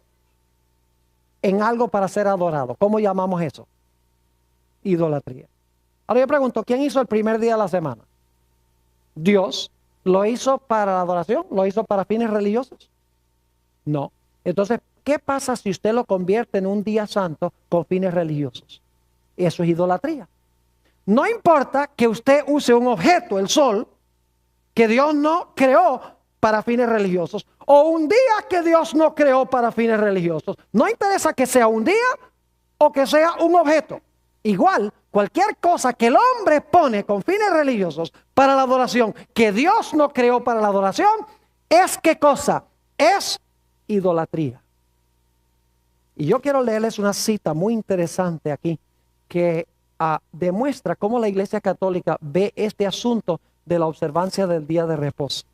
en algo para ser adorado? ¿Cómo llamamos eso? Idolatría. Ahora yo pregunto, ¿quién hizo el primer día de la semana? Dios. ¿Lo hizo para la adoración? ¿Lo hizo para fines religiosos? No. Entonces, ¿qué pasa si usted lo convierte en un día santo con fines religiosos? Eso es idolatría. No importa que usted use un objeto, el sol, que Dios no creó para fines religiosos, o un día que Dios no creó para fines religiosos. No interesa que sea un día o que sea un objeto. Igual, cualquier cosa que el hombre pone con fines religiosos para la adoración, que Dios no creó para la adoración, es ¿qué cosa? Es idolatría. Y yo quiero leerles una cita muy interesante aquí que demuestra cómo la Iglesia Católica ve este asunto de la observancia del día de reposo.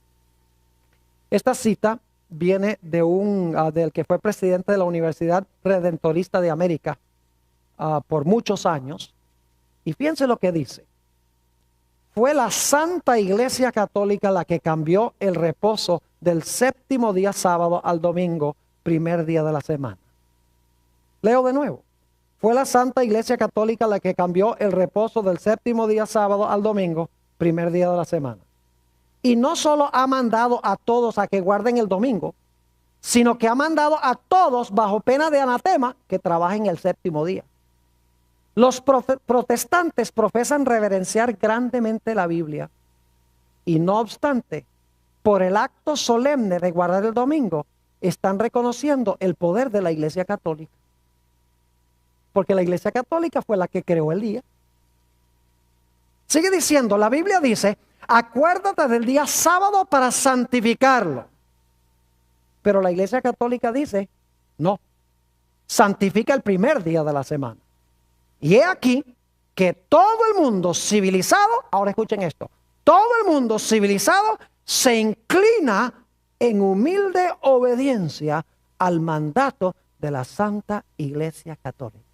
Esta cita viene de del que fue presidente de la Universidad Redentorista de América por muchos años. Y fíjense lo que dice. fue la Santa Iglesia Católica la que cambió el reposo del séptimo día sábado al domingo, primer día de la semana. Leo de nuevo. Fue la Santa Iglesia Católica la que cambió el reposo del séptimo día sábado al domingo, primer día de la semana. Y no solo ha mandado a todos a que guarden el domingo, sino que ha mandado a todos bajo pena de anatema que trabajen el séptimo día. Los protestantes profesan reverenciar grandemente la Biblia y no obstante, por el acto solemne de guardar el domingo, están reconociendo el poder de la Iglesia Católica. Porque la Iglesia Católica fue la que creó el día. Sigue diciendo, la Biblia dice, acuérdate del día sábado para santificarlo. Pero la Iglesia Católica dice, no, santifica el primer día de la semana. Y he aquí que todo el mundo civilizado, ahora escuchen esto, todo el mundo civilizado se inclina en humilde obediencia al mandato de la Santa Iglesia Católica.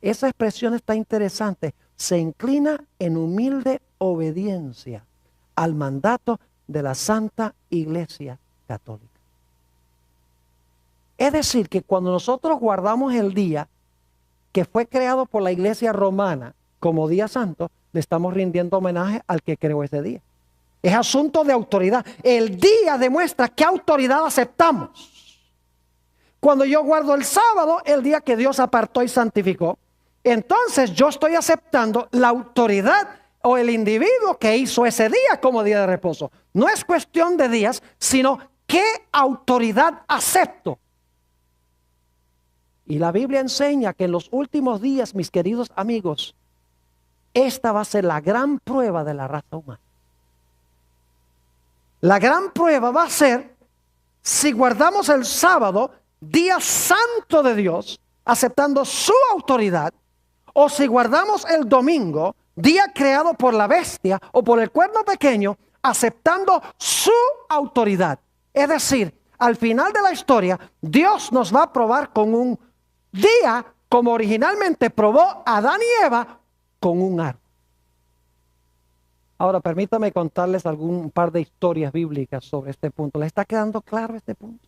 Esa expresión está interesante. Se inclina en humilde obediencia al mandato de la Santa Iglesia Católica. Es decir, que cuando nosotros guardamos el día que fue creado por la Iglesia Romana como día santo, le estamos rindiendo homenaje al que creó ese día. Es asunto de autoridad. El día demuestra qué autoridad aceptamos. Cuando yo guardo el sábado, el día que Dios apartó y santificó, entonces yo estoy aceptando la autoridad o el individuo que hizo ese día como día de reposo. No es cuestión de días, sino qué autoridad acepto. Y la Biblia enseña que en los últimos días, mis queridos amigos, esta va a ser la gran prueba de la raza humana. La gran prueba va a ser si guardamos el sábado, día santo de Dios, aceptando su autoridad, o si guardamos el domingo, día creado por la bestia o por el cuerno pequeño, aceptando su autoridad. Es decir, al final de la historia, Dios nos va a probar con un día como originalmente probó a Adán y Eva con un árbol. Ahora permítame contarles un par de historias bíblicas sobre este punto. ¿Les está quedando claro este punto?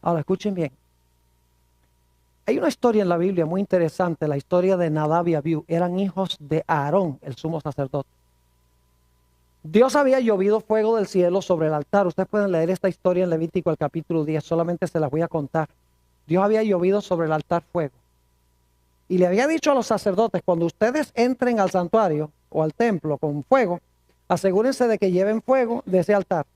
Ahora escuchen bien. Hay una historia en la Biblia muy interesante, la historia de Nadab y Abiú. Eran hijos de Aarón, el sumo sacerdote. Dios había llovido fuego del cielo sobre el altar. Ustedes pueden leer esta historia en Levítico, el capítulo 10. Solamente se las voy a contar. Dios había llovido sobre el altar fuego. Y le había dicho a los sacerdotes, cuando ustedes entren al santuario o al templo con fuego, asegúrense de que lleven fuego de ese altar.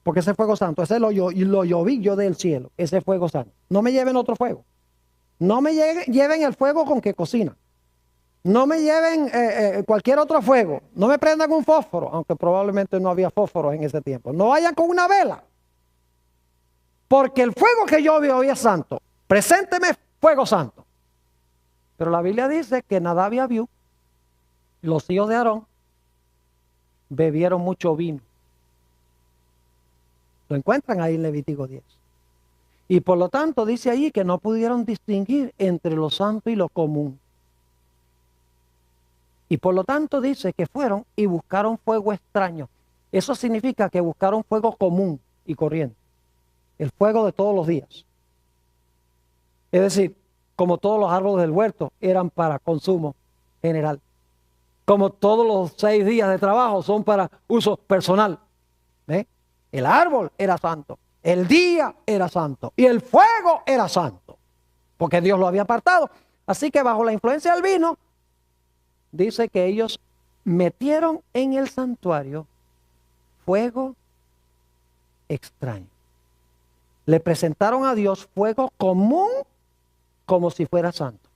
Porque ese fuego santo, ese lo lloví yo del cielo, ese fuego santo. No me lleven otro fuego. No me lleven el fuego con que cocina. No me lleven cualquier otro fuego. No me prendan un fósforo, aunque probablemente no había fósforos en ese tiempo. No vayan con una vela. Porque el fuego que yo vi hoy es santo. Presénteme fuego santo. Pero la Biblia dice que Nadab y Abiú, los hijos de Aarón, bebieron mucho vino. Lo encuentran ahí en Levítico 10. Y por lo tanto dice allí que no pudieron distinguir entre lo santo y lo común. Y por lo tanto dice que fueron y buscaron fuego extraño. Eso significa que buscaron fuego común y corriente. El fuego de todos los días. Es decir, como todos los árboles del huerto eran para consumo general. Como todos los 6 días de trabajo son para uso personal. ¿Ve? El árbol era santo. El día era santo. Y el fuego era santo. Porque Dios lo había apartado. Así que bajo la influencia del vino, dice que ellos metieron en el santuario fuego extraño. Le presentaron a Dios fuego común como si fuera santo.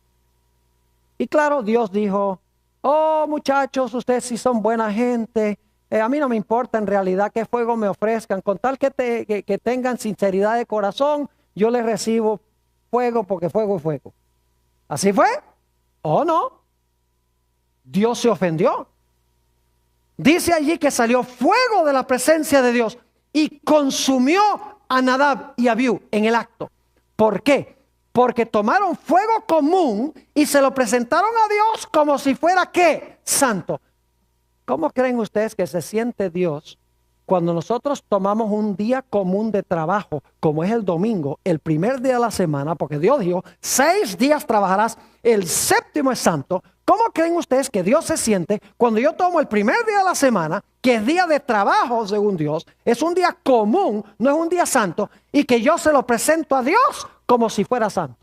Y claro, Dios dijo, oh muchachos, ustedes sí son buena gente. A mí no me importa en realidad qué fuego me ofrezcan. Con tal que tengan sinceridad de corazón, yo les recibo fuego porque fuego es fuego. ¿Así fue? ¿O no? Dios se ofendió. Dice allí que salió fuego de la presencia de Dios y consumió a Nadab y Abiú en el acto. ¿Por qué? Porque tomaron fuego común y se lo presentaron a Dios como si fuera ¿qué? Santo. ¿Cómo creen ustedes que se siente Dios cuando nosotros tomamos un día común de trabajo, como es el domingo, el primer día de la semana? Porque Dios dijo, 6 días trabajarás, el séptimo es santo. ¿Cómo creen ustedes que Dios se siente cuando yo tomo el primer día de la semana, que es día de trabajo según Dios, es un día común, no es un día santo, y que yo se lo presento a Dios como si fuera santo?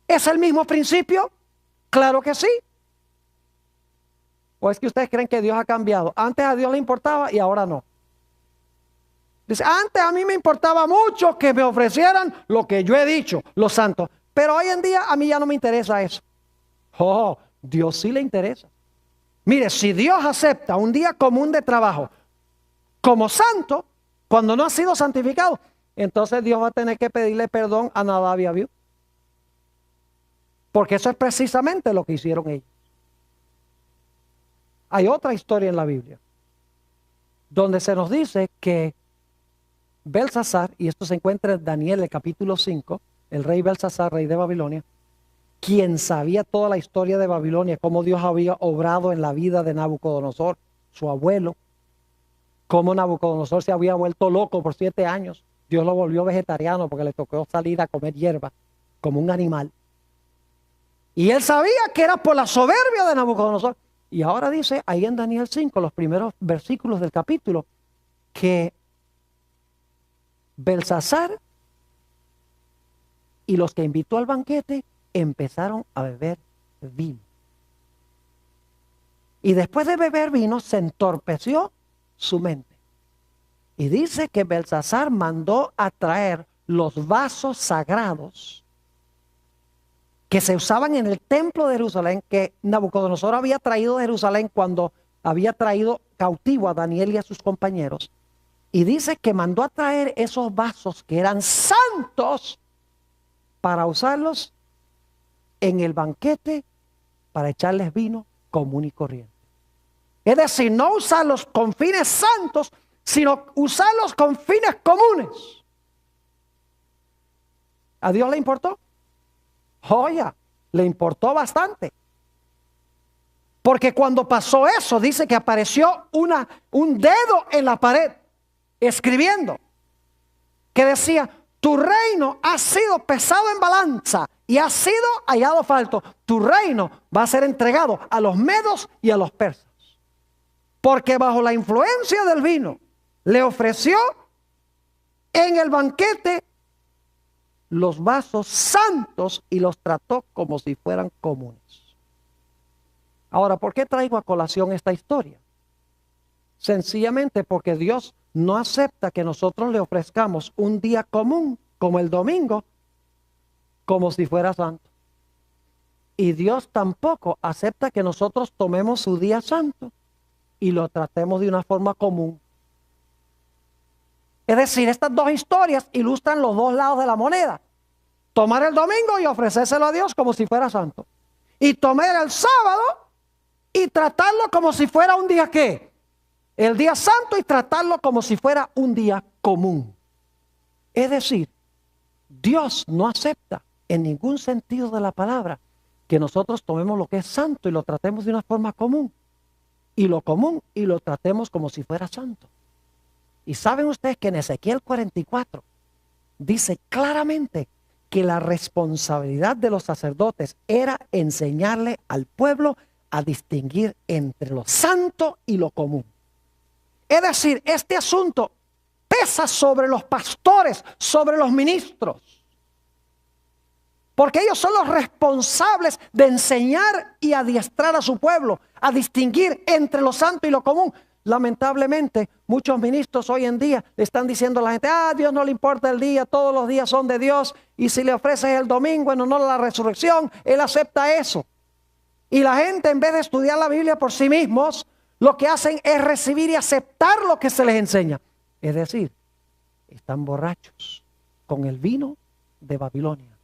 ¿Es el mismo principio? Claro que sí. ¿O es que ustedes creen que Dios ha cambiado? Antes a Dios le importaba y ahora no. Dice, antes a mí me importaba mucho que me ofrecieran lo que yo he dicho, los santos. Pero hoy en día a mí ya no me interesa eso. Oh, Dios sí le interesa. Mire, si Dios acepta un día común de trabajo como santo, cuando no ha sido santificado, entonces Dios va a tener que pedirle perdón a Nadab y Abiú. Porque eso es precisamente lo que hicieron ellos. Hay otra historia en la Biblia donde se nos dice que Belsasar, y esto se encuentra en Daniel, el capítulo 5, el rey Belsasar, rey de Babilonia, quien sabía toda la historia de Babilonia, cómo Dios había obrado en la vida de Nabucodonosor, su abuelo, cómo Nabucodonosor se había vuelto loco por 7 años. Dios lo volvió vegetariano porque le tocó salir a comer hierba como un animal. Y él sabía que era por la soberbia de Nabucodonosor. Y ahora dice ahí en Daniel 5, los primeros versículos del capítulo, que Belsasar y los que invitó al banquete empezaron a beber vino. Y después de beber vino se entorpeció su mente. Y dice que Belsasar mandó a traer los vasos sagrados que se usaban en el templo de Jerusalén, que Nabucodonosor había traído de Jerusalén cuando había traído cautivo a Daniel y a sus compañeros. Y dice que mandó a traer esos vasos que eran santos para usarlos en el banquete para echarles vino común y corriente. Es decir, no usarlos con fines santos, sino usarlos con fines comunes. ¿A Dios le importó? Oye, le importó bastante. Porque cuando pasó eso, dice que apareció un dedo en la pared, escribiendo, que decía, tu reino ha sido pesado en balanza y ha sido hallado falto. Tu reino va a ser entregado a los medos y a los persas. Porque bajo la influencia del vino, le ofreció en el banquete los vasos santos y los trató como si fueran comunes. Ahora, ¿por qué traigo a colación esta historia? Sencillamente porque Dios no acepta que nosotros le ofrezcamos un día común, como el domingo, como si fuera santo. Y Dios tampoco acepta que nosotros tomemos su día santo y lo tratemos de una forma común. Es decir, estas dos historias ilustran los dos lados de la moneda. Tomar el domingo y ofrecérselo a Dios como si fuera santo. Y tomar el sábado y tratarlo como si fuera un día ¿qué? El día santo, y tratarlo como si fuera un día común. Es decir, Dios no acepta en ningún sentido de la palabra que nosotros tomemos lo que es santo y lo tratemos de una forma común. Y lo común y lo tratemos como si fuera santo. Y saben ustedes que en Ezequiel 44 dice claramente que la responsabilidad de los sacerdotes era enseñarle al pueblo a distinguir entre lo santo y lo común. Es decir, este asunto pesa sobre los pastores, sobre los ministros. Porque ellos son los responsables de enseñar y adiestrar a su pueblo a distinguir entre lo santo y lo común. Lamentablemente, muchos ministros hoy en día le están diciendo a la gente, a Dios no le importa el día, todos los días son de Dios, y si le ofreces el domingo en honor a la resurrección, Él acepta eso. Y la gente, en vez de estudiar la Biblia por sí mismos, lo que hacen es recibir y aceptar lo que se les enseña. Es decir, están borrachos con el vino de Babilonia.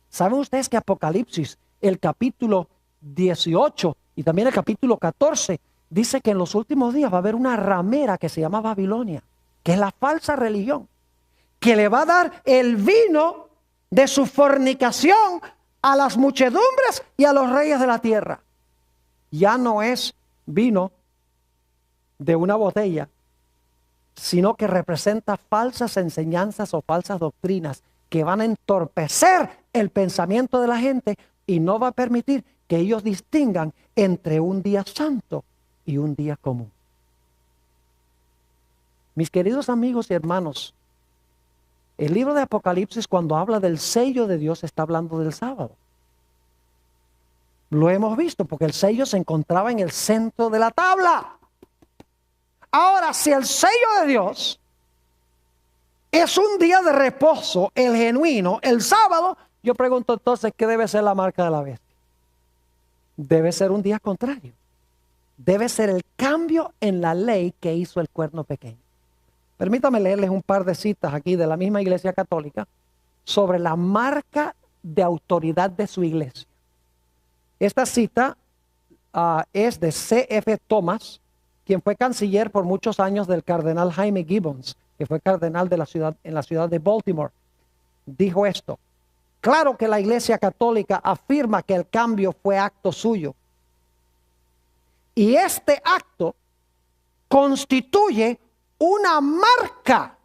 ¿Saben ustedes que Apocalipsis, el capítulo 18 y también el capítulo 14, dice que en los últimos días va a haber una ramera que se llama Babilonia, que es la falsa religión, que le va a dar el vino de su fornicación a las muchedumbres y a los reyes de la tierra? Ya no es vino de una botella, sino que representa falsas enseñanzas o falsas doctrinas que van a entorpecer el pensamiento de la gente y no va a permitir que ellos distingan entre un día santo y un día común. Mis queridos amigos y hermanos, el libro de Apocalipsis, cuando habla del sello de Dios, está hablando del sábado. Lo hemos visto porque el sello se encontraba en el centro de la tabla. Ahora, si el sello de Dios es un día de reposo, el genuino, el sábado, yo pregunto entonces, ¿qué debe ser la marca de la bestia? Debe ser un día contrario. Debe ser el cambio en la ley que hizo el cuerno pequeño. Permítame leerles un par de citas aquí de la misma Iglesia Católica sobre la marca de autoridad de su iglesia. Esta cita es de C.F. Thomas, quien fue canciller por muchos años del cardenal Jaime Gibbons, que fue cardenal de en la ciudad de Baltimore. Dijo esto: claro que la Iglesia Católica afirma que el cambio fue acto suyo. Y este acto constituye una marca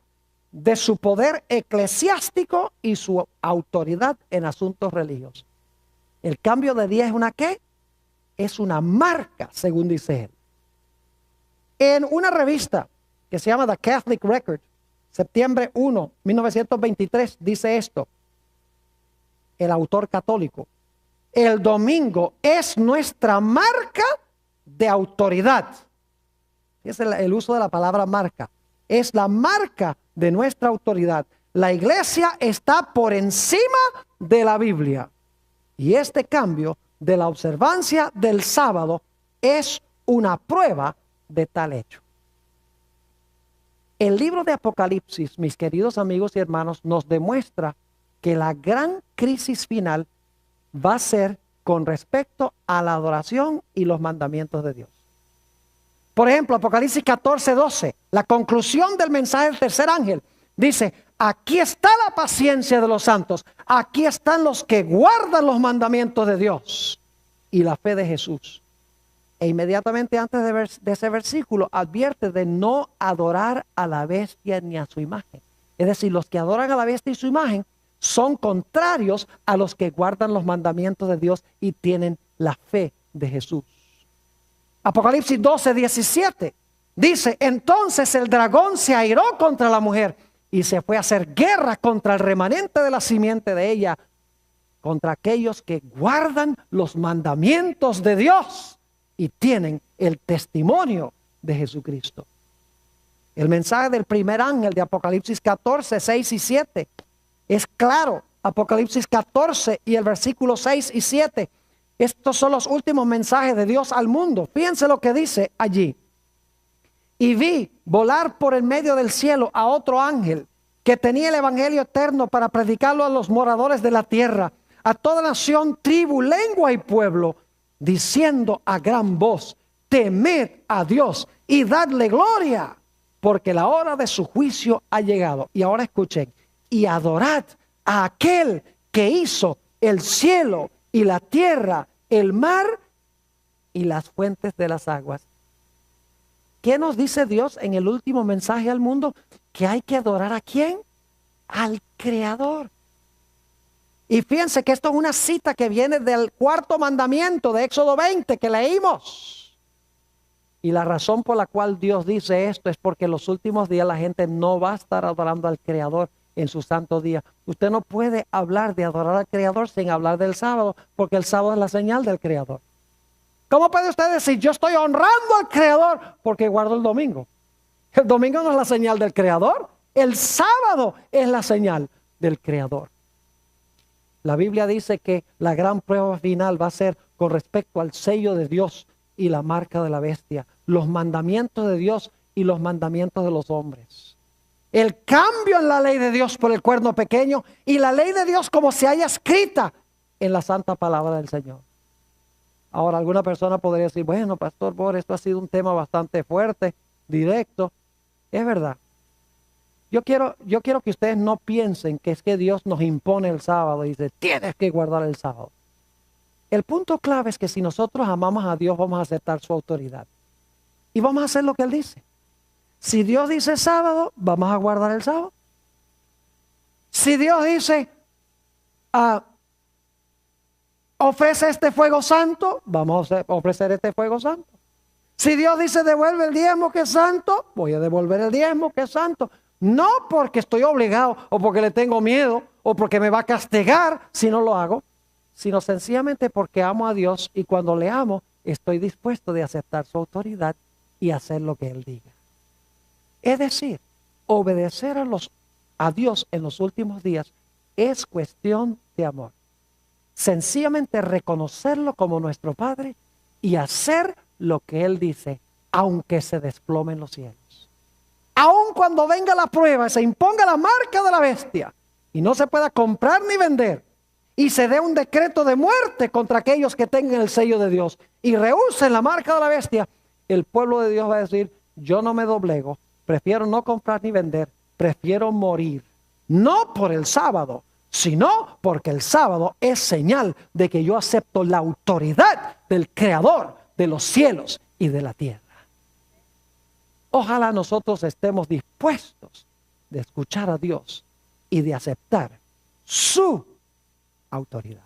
de su poder eclesiástico y su autoridad en asuntos religiosos. El cambio de día es una ¿qué? Es una marca, según dice él. En una revista que se llama The Catholic Record, septiembre 1, 1923, dice esto, el autor católico: el domingo es nuestra marca de autoridad. Es el uso de la palabra marca. Es la marca de nuestra autoridad. La iglesia está por encima de la Biblia. Y este cambio de la observancia del sábado es una prueba de tal hecho. El libro de Apocalipsis, mis queridos amigos y hermanos, nos demuestra que la gran crisis final va a ser con respecto a la adoración y los mandamientos de Dios. Por ejemplo, Apocalipsis 14:12, la conclusión del mensaje del tercer ángel, dice: aquí está la paciencia de los santos, aquí están los que guardan los mandamientos de Dios y la fe de Jesús. E inmediatamente antes de ese versículo advierte de no adorar a la bestia ni a su imagen. Es decir, los que adoran a la bestia y su imagen son contrarios a los que guardan los mandamientos de Dios y tienen la fe de Jesús. Apocalipsis 12:17 dice: entonces el dragón se airó contra la mujer y se fue a hacer guerra contra el remanente de la simiente de ella, contra aquellos que guardan los mandamientos de Dios y tienen el testimonio de Jesucristo. El mensaje del primer ángel de Apocalipsis 14:6 y 7 es claro. Apocalipsis 14 y el versículo 6 y 7. Estos son los últimos mensajes de Dios al mundo. Fíjense lo que dice allí. Y vi volar por el medio del cielo a otro ángel que tenía el evangelio eterno para predicarlo a los moradores de la tierra, a toda nación, tribu, lengua y pueblo, diciendo a gran voz: temed a Dios y dadle gloria, porque la hora de su juicio ha llegado. Y ahora escuchen: y adorad a aquel que hizo el cielo y la tierra, el mar y las fuentes de las aguas. ¿Qué nos dice Dios en el último mensaje al mundo? Que hay que adorar ¿a quién? Al Creador. Y fíjense que esto es una cita que viene del cuarto mandamiento de Éxodo 20 que leímos. Y la razón por la cual Dios dice esto es porque en los últimos días la gente no va a estar adorando al Creador en su santo día. Usted no puede hablar de adorar al Creador sin hablar del sábado, porque el sábado es la señal del Creador. ¿Cómo puede usted decir yo estoy honrando al Creador porque guardo el domingo? El domingo no es la señal del Creador. El sábado es la señal del Creador. La Biblia dice que la gran prueba final va a ser con respecto al sello de Dios y la marca de la bestia, los mandamientos de Dios y los mandamientos de los hombres. El cambio en la ley de Dios por el cuerno pequeño y la ley de Dios como se haya escrita en la santa palabra del Señor. Ahora, alguna persona podría decir: bueno, Pastor Bohr, esto ha sido un tema bastante fuerte, directo. Es verdad. Yo quiero que ustedes no piensen que es que Dios nos impone el sábado y dice: tienes que guardar el sábado. El punto clave es que si nosotros amamos a Dios, vamos a aceptar su autoridad. Y vamos a hacer lo que Él dice. Si Dios dice sábado, vamos a guardar el sábado. Si Dios dice, ofrece este fuego santo, vamos a ofrecer este fuego santo. Si Dios dice, devuelve el diezmo que es santo, voy a devolver el diezmo que es santo. No porque estoy obligado o porque le tengo miedo o porque me va a castigar si no lo hago, sino sencillamente porque amo a Dios y cuando le amo estoy dispuesto de aceptar su autoridad y hacer lo que Él diga. Es decir, obedecer a Dios en los últimos días es cuestión de amor. Sencillamente reconocerlo como nuestro Padre y hacer lo que Él dice, aunque se desplomen los cielos. Aun cuando venga la prueba, se imponga la marca de la bestia y no se pueda comprar ni vender y se dé un decreto de muerte contra aquellos que tengan el sello de Dios y rehúsen la marca de la bestia, el pueblo de Dios va a decir, yo no me doblego, prefiero no comprar ni vender, prefiero morir. No por el sábado, sino porque el sábado es señal de que yo acepto la autoridad del Creador de los cielos y de la tierra. Ojalá nosotros estemos dispuestos de escuchar a Dios y de aceptar su autoridad.